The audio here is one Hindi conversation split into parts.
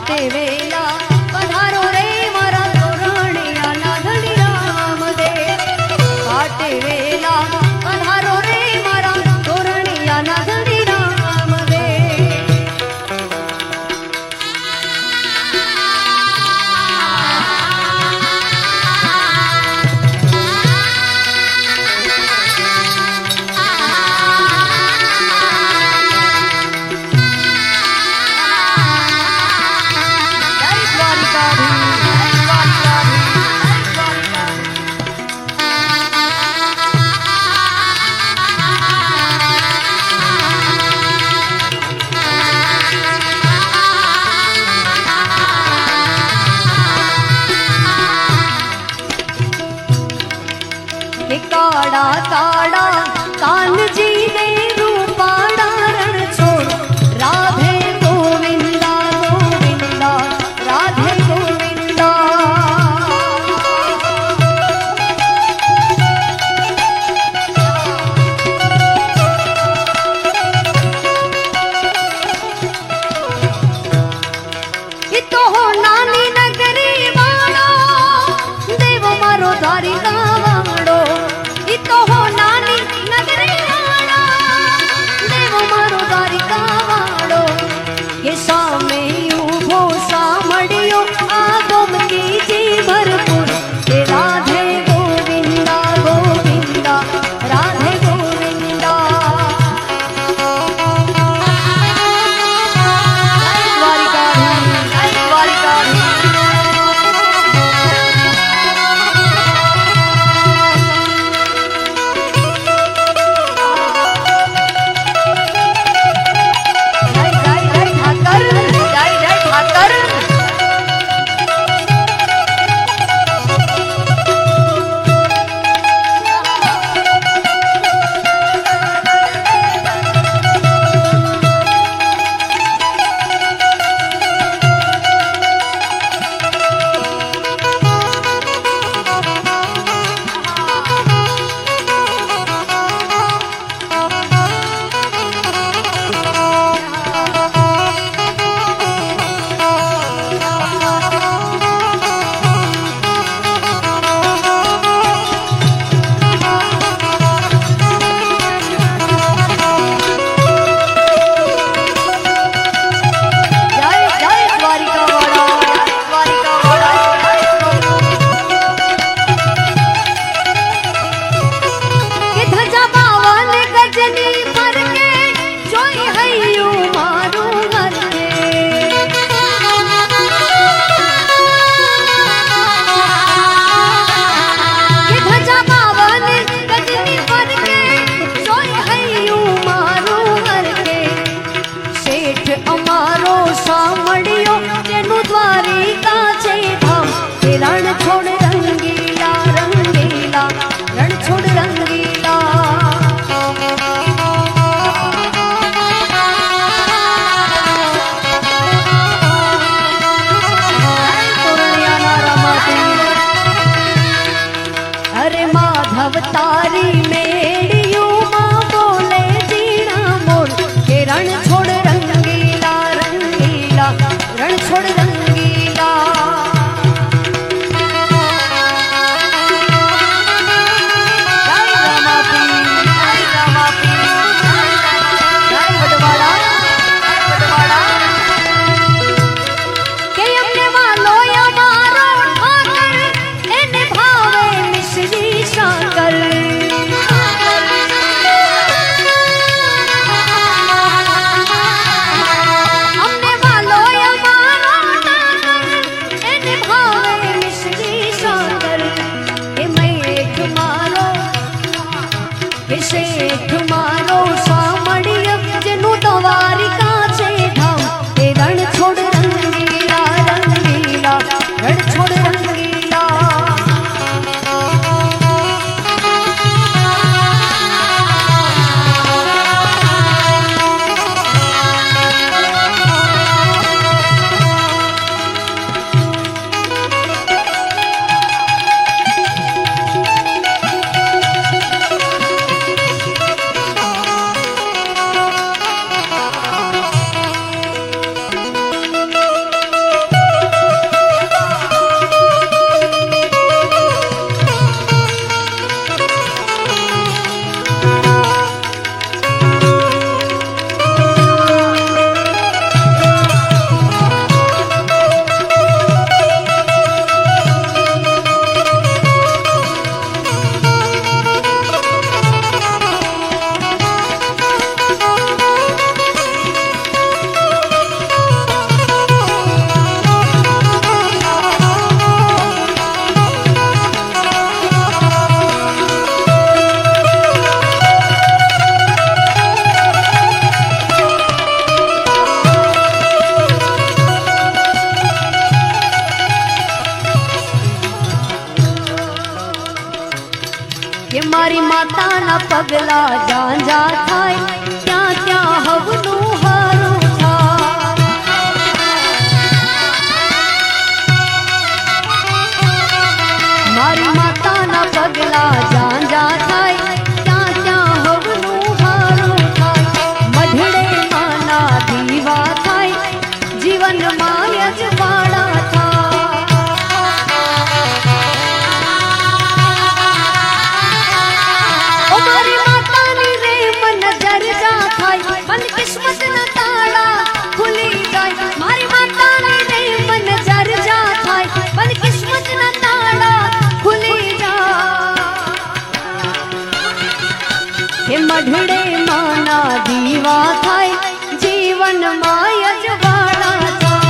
घाटे वेला पधारो रे मारा तोरणिया नाधनी राम दे घाटे वेला पधारो रे मारा तोरणिया नाधनी राम दे जय પગલા ઝાંઝા થાય, ત્યાં ત્યાં હવનું હારું થાય. મારી માતાના પગલા ઝાંઝા થાય, ત્યાં ત્યાં હવનું હારું થાય. મઢડે માના દીવા થાય, જીવનમાં યજવાળા થાય. ઓ મારી માતાની રે મન જરજા થાય, મન કિસ્મતના તાળા ખુલી જાય. મારી માતાની રે મન જરજા થાય, મન કિસ્મતના તાળા ખુલી જાય. હે મઢડે માના દીવા થાય, જીવનમાં યજવાળા થાય.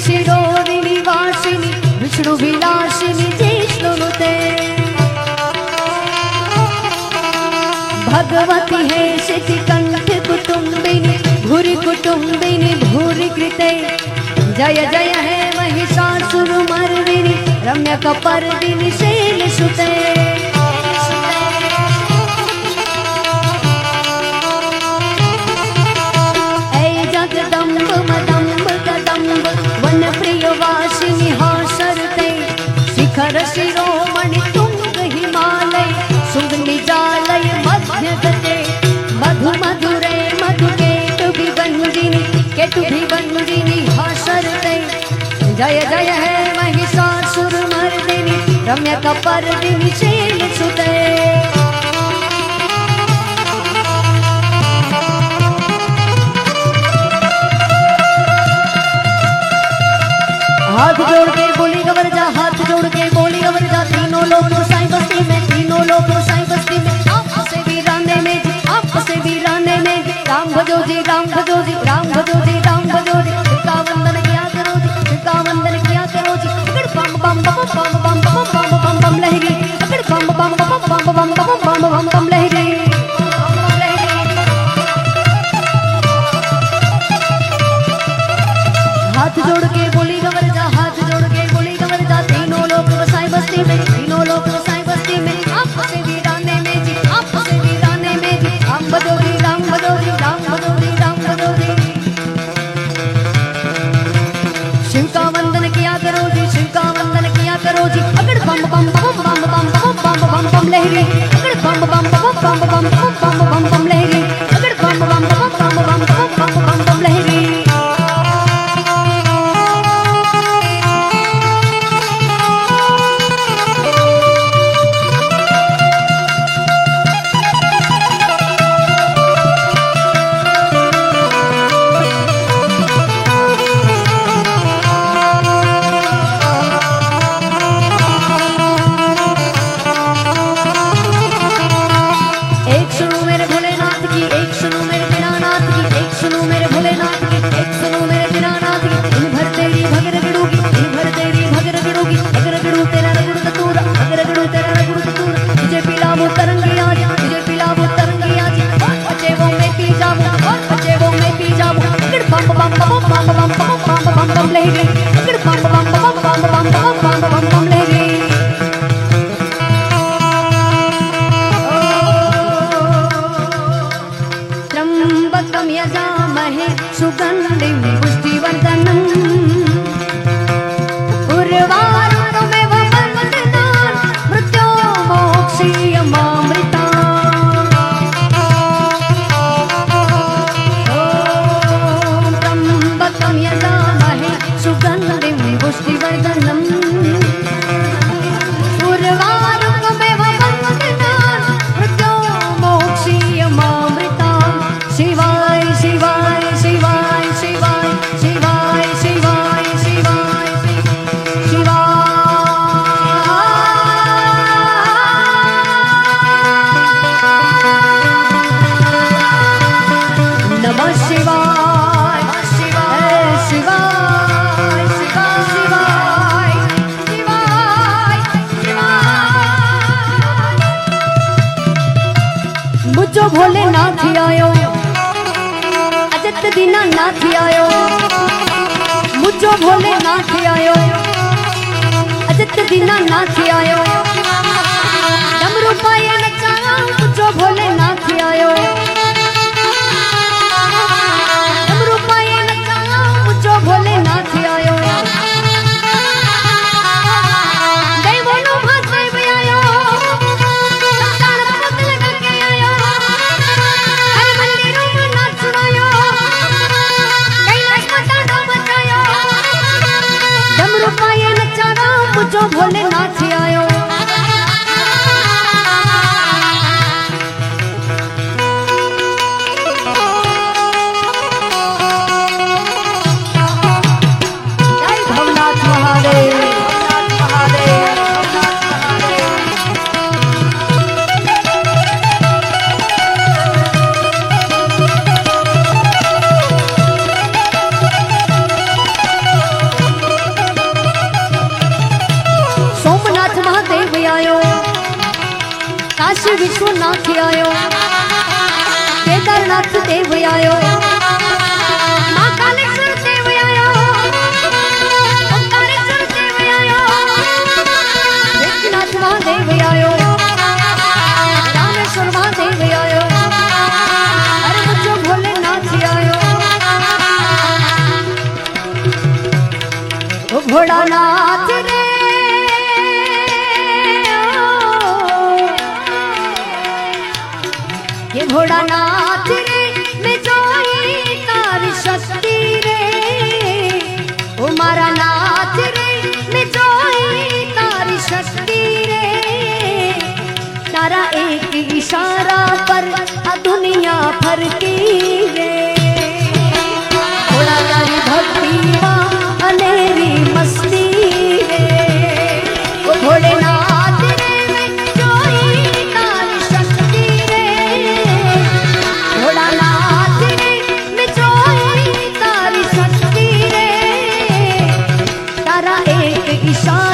शिरोदिनी वासिनी विष्णु विलासिनी जिष्णुनुते. भगवती है शितिकंठ कुटुंबिनी भूरि कुटुंबिनी भूरि कृते. जय जय है महिषासुरमर्दिनी रम्य कपर्दिनी शैलसुते. जगदम्ब मदम्ब कदम्ब वन प्रिय वासिनी हासरते. शिखर शिरोमणि तुंग हिमालय सुंग निजालय मध्य गते. मधु मधुरे मधु केतु भिवंदिनी हासरते. जय जय है महिषासुरमर्दिनी रम्य कपर्दिनी शैलसुते. हाथ जोड़ के बोली गवर जा, हाथ जोड़ के बोली गवर जा. तीनों लोग साईं बस्ती में, तीनों लोग साईं बस्ती में. आपसे वीराने में जी, आपसे वीराने में जी. राम भजो जी, राम भजो जी, राम भजो जी, राम भजो जी. का वंदन किया करो जी, का वंदन किया करो जी. अगर बम बम बम बम बम बम बम बम बम लहरी. अगर बम बम बम बम बम बम बम बम बम लहरी. हाथ जोड़ के बोली गवर जा, हाथ जोड़ के बोली गवर जा. तीनों लोग साईं बस्ती में, तीनों लोग साईं बस्ती में. आपसे वीराने में जी, आपसे वीराने में जी. राम भजो जी, राम भजो जी, राम भजो जी, राम भजो जी. शिव का वंदन किया करो जी, शिव का वंदन किया करो जी. अगर बम बम बम बम बम बम बम बम बम लहरी. अगर बम बम बम बम बम बम बम बम लहरी. अगर बम बम बम बम बम बम बम लहरी. आयो अजत दीना नाथ आयो मुझो भोले नाथ आयो अजत दीना नाथ आयो डमरू पाए नचावा मुझो भोले नाथ आयो डमरू पाए नचावा मुझो भोले नाथ आयो देवोनो भात देव आयो संसार पत लगा के आयो हर मंदिरों में नाच सुनायो कैलाश का डांडा बजायो डमरू पाए नचावा मुझो भोले नाथ आयो जय भवनाथ महादेव सोमनाथ महादेव आयो काशी विश्वनाथ आयो केदारनाथ देव आयो महाकालेश्वर देव आयो ओंकारेश्वर देव आयो विश्वनाथ महादेव आयो रामेश्वर महादेव आयो अरे मुझो भोलेनाथ आयो ओ भोलानाथ रे ये भोलानाथ रे मैं जोई तारी शक्ति रे ओ मारा नाथ रे मैं जोई तारी शक्ति रे तारा एक इशारा पर आ दुनिया फरकी रे भोला तारी भक्ति मां अनेरी मस्ती रे ओ भोलेनाथ रे मैं जोई तारी शक्ति रे भोलानाथ रे मैं जोई तारी शक्ति रे तारा एक इशारा